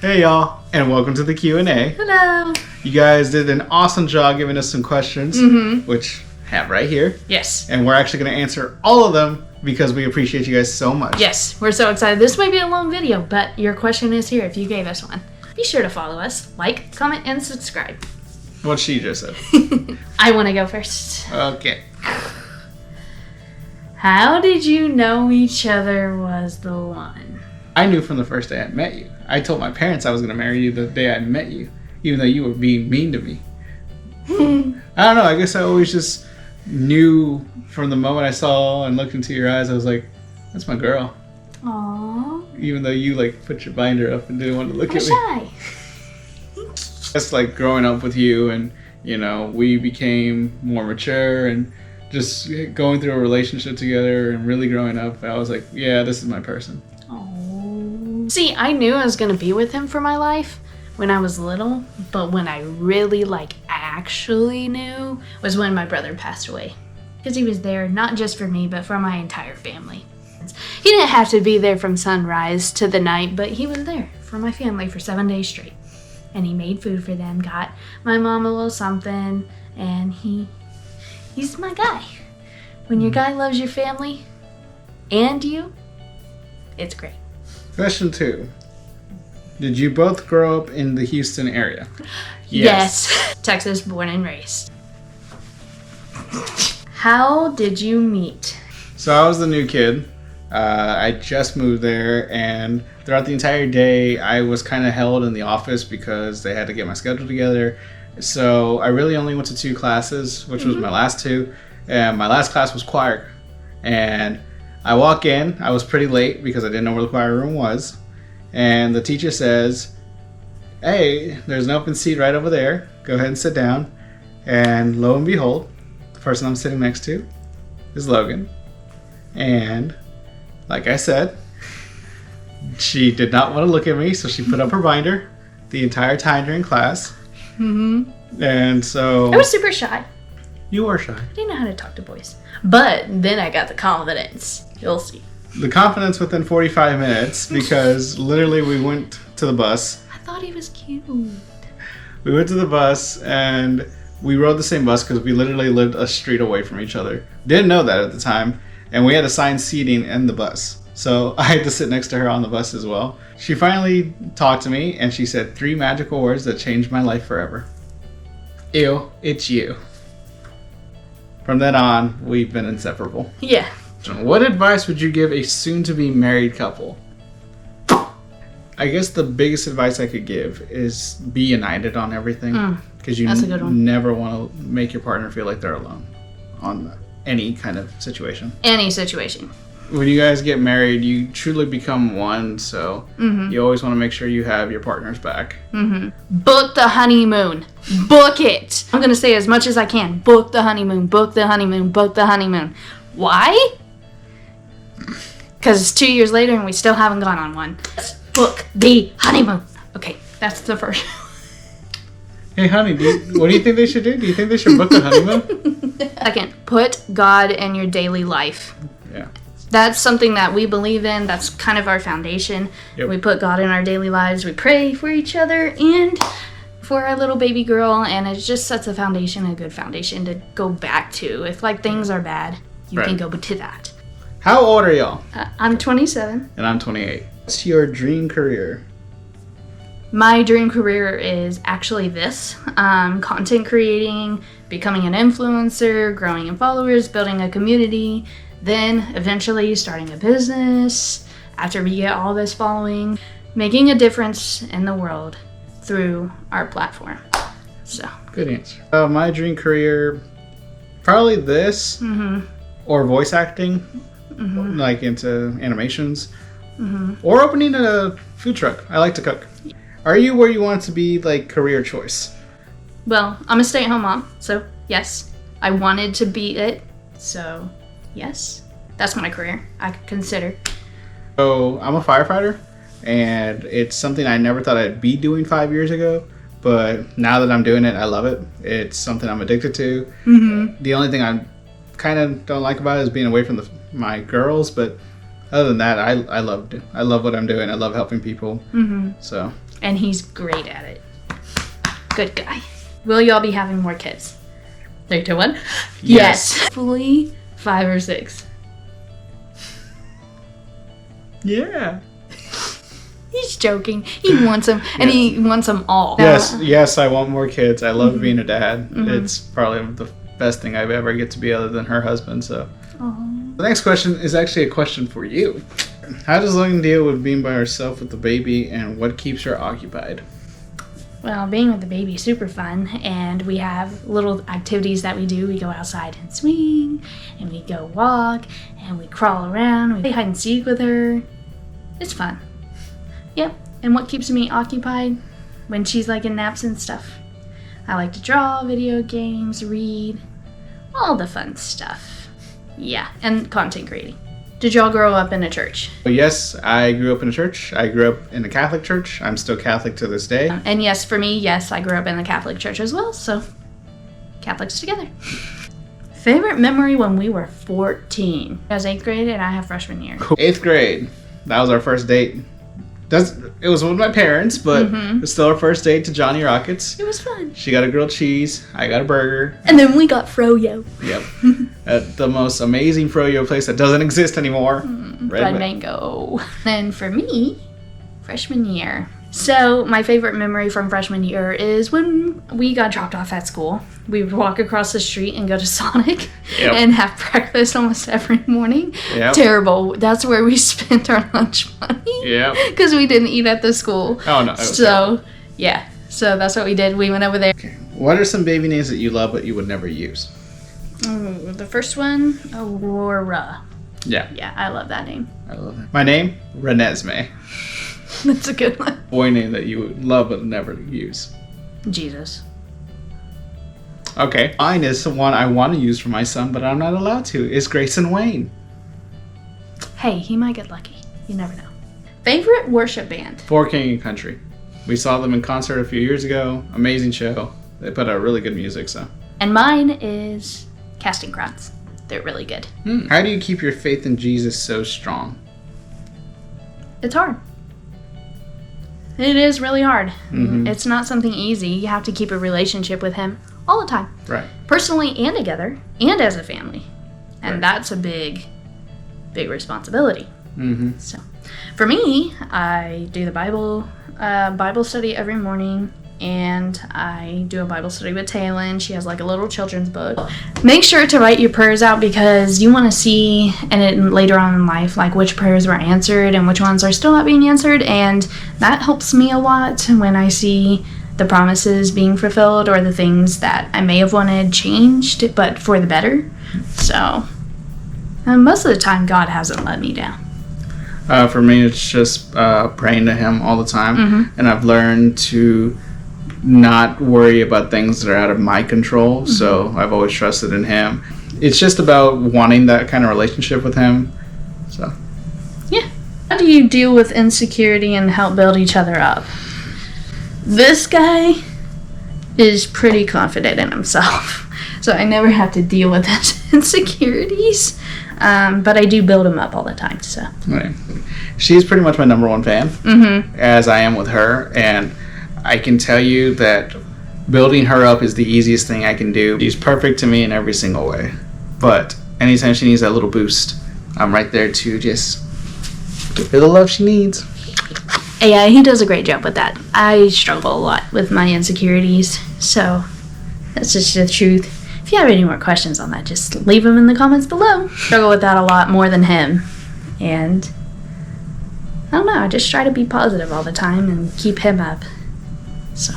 Hey y'all, and welcome to the Q&A. Hello. You guys did an awesome job giving us some questions, which I have right here. Yes. And we're actually going to answer all of them because we appreciate you guys so much. Yes, we're so excited. This might be a long video, but your question is here if you gave us one. Be sure to follow us, like, comment, and subscribe. What she just said. I want to go first. Okay. How did you know each other was the one? I knew from the first day I met you. I told my parents I was going to marry you the day I met you, even though you were being mean to me. I don't know. I guess I always just knew from the moment I saw and looked into your eyes, I was like, that's my girl. Aww. Even though you like put your binder up and didn't want to look I'm at me. shy. It's like growing up with you and, you know, we became more mature and just going through a relationship together and really growing up, I was like, yeah, this is my person. Aww. See, I knew I was going to be with him for my life when I was little, but when I really actually knew was when my brother passed away. Because he was there not just for me, but for my entire family. He didn't have to be there from sunrise to the night, but he was there for my family for 7 days straight. And he made food for them, got my mom a little something, and he's my guy. When your guy loves your family and you, it's great. Question 2. Did you both grow up in the Houston area? Yes. Texas, born and raised. How did you meet? So I was the new kid. I just moved there, and throughout the entire day, I was kind of held in the office because they had to get my schedule together. So I really only went to 2 classes, which was my last 2. And my last class was choir. And I walk in, I was pretty late because I didn't know where the choir room was. And the teacher says, hey, there's an open seat right over there. Go ahead and sit down. And lo and behold, the person I'm sitting next to is Logan. And like I said, she did not want to look at me, so she put up her binder the entire time during class. And so... I was super shy. You were shy. I didn't know how to talk to boys. But then I got the confidence. You'll see. The confidence within 45 minutes, because literally we went to the bus. I thought he was cute. We went to the bus and we rode the same bus because we literally lived a street away from each other. Didn't know that at the time. And we had assigned seating in the bus. So I had to sit next to her on the bus as well. She finally talked to me and she said 3 magical words that changed my life forever. Ew, it's you. From then on, we've been inseparable. Yeah. What advice would you give a soon-to-be married couple? I guess the biggest advice I could give is be united on everything. Because you That's a good one. never want to make your partner feel like they're alone on any kind of situation. Any situation. When you guys get married, you truly become one, so you always want to make sure you have your partner's back. Book the honeymoon. Book it. I'm going to say as much as I can. Book the honeymoon. Book the honeymoon. Book the honeymoon. Why? Because it's 2 years later and we still haven't gone on one. Let's book the honeymoon. Okay, that's the first. Hey, honey, what do you think they should do? Do you think they should book the honeymoon? Second, put God in your daily life. Yeah. That's something that we believe in. That's kind of our foundation. Yep. We put God in our daily lives. We pray for each other and for our little baby girl. And it just sets a foundation, a good foundation to go back to. If things are bad, you Right. can go to that. How old are y'all? I'm 27. And I'm 28. What's your dream career? My dream career is actually this. Content creating, becoming an influencer, growing in followers, building a community, then eventually starting a business. After we get all this following, making a difference in the world through our platform. So. Good answer. My dream career, probably this or voice acting, like into animations, or opening a food truck. I like to cook. Are you where you want to be, like, career choice? Well, I'm a stay-at-home mom, so yes. I wanted to be it, so yes. That's my career, I could consider. So, I'm a firefighter, and it's something I never thought I'd be doing 5 years ago, but now that I'm doing it, I love it. It's something I'm addicted to. The only thing I kind of don't like about it is being away from my girls, but other than that, I love what I'm doing. I love helping people. So And he's great at it. Good guy. Will y'all be having more kids? 3, 2, 1. Yes. Hopefully 5 or 6. Yeah. He's joking. He wants them, and he wants them all. Yes, I want more kids. I love being a dad. It's probably the best thing I've ever get to be other than her husband. So, the next question is actually a question for you. How does Logan deal with being by herself with the baby, and what keeps her occupied? Well, being with the baby is super fun, and we have little activities that we do. We go outside and swing, and we go walk, and we crawl around. We play hide and seek with her. It's fun. Yep. And what keeps me occupied when she's like in naps and stuff? I like to draw, video games, read, all the fun stuff. Yeah, and content creating. Did y'all grow up in a church? Yes, I grew up in a church. I grew up in a Catholic church. I'm still Catholic to this day. And yes, for me, yes, I grew up in the Catholic church as well, so Catholics together. Favorite memory when we were 14. I was 8th grade and I have freshman year. 8th grade. That was our first date. It was with my parents, but it was still our first date to Johnny Rockets. It was fun. She got a grilled cheese. I got a burger. And then we got froyo. Yep. At the most amazing froyo place that doesn't exist anymore. Red Mango. Then for me, freshman year. So my favorite memory from freshman year is when we got dropped off at school. We would walk across the street and go to Sonic and have breakfast almost every morning. Yep. Terrible. That's where we spent our lunch money. Yeah. Because we didn't eat at the school. Oh, no. So, yeah. So that's what we did. We went over there. Okay. What are some baby names that you love but you would never use? The first one, Aurora. Yeah. Yeah, I love that name. I love that. My name? Renesmee. That's a good one. Boy name that you would love but never use. Jesus. Okay. Mine is the one I want to use for my son, but I'm not allowed to. It's Grayson Wayne. Hey, he might get lucky. You never know. Favorite worship band? For King and Country. We saw them in concert a few years ago. Amazing show. They put out really good music, so. And mine is Casting Crowns. They're really good. How do you keep your faith in Jesus so strong? It's hard. It is really hard. Mm-hmm. It's not something easy. You have to keep a relationship with him all the time. Right. Personally and together and as a family. And that's a big, big responsibility. Mm-hmm. So for me, I do the Bible study every morning, and I do a Bible study with Taylin. She has like a little children's book. Make sure to write your prayers out because you want to see later on in life like which prayers were answered and which ones are still not being answered, and that helps me a lot when I see the promises being fulfilled or the things that I may have wanted changed but for the better. So most of the time God hasn't let me down. For me, it's just praying to him all the time. And I've learned to not worry about things that are out of my control. So I've always trusted in him. It's just about wanting that kind of relationship with him. So, yeah. How do you deal with insecurity and help build each other up? This guy is pretty confident in himself. So I never have to deal with his insecurities. But I do build him up all the time. So right. She's pretty much my number one fan, as I am with her. And I can tell you that building her up is the easiest thing I can do. She's perfect to me in every single way. But anytime she needs that little boost, I'm right there to just give her the love she needs. Yeah, he does a great job with that. I struggle a lot with my insecurities. So that's just the truth. If you have any more questions on that, just leave them in the comments below. Struggle with that a lot more than him. And I don't know, I just try to be positive all the time and keep him up. So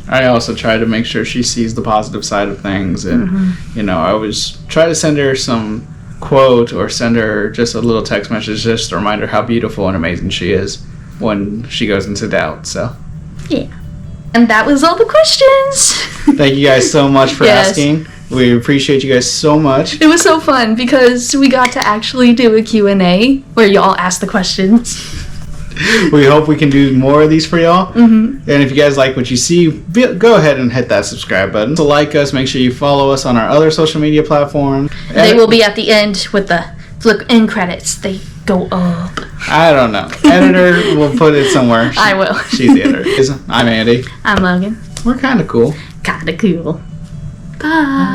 I also try to make sure she sees the positive side of things. And, I always try to send her some quote or send her just a little text message just to remind her how beautiful and amazing she is when she goes into doubt. So, yeah. And that was all the questions. Thank you guys so much for asking. We appreciate you guys so much. It was so fun because we got to actually do a Q&A where y'all ask the questions. We hope we can do more of these for y'all. And if you guys like what you see, go ahead and hit that subscribe button. To like us, make sure you follow us on our other social media platforms. They will be at the end with the flip end credits. They Go up. I don't know. Editor will put it somewhere. I will. She's the editor. I'm Andy. I'm Logan. We're kind of cool. Kinda cool. Bye.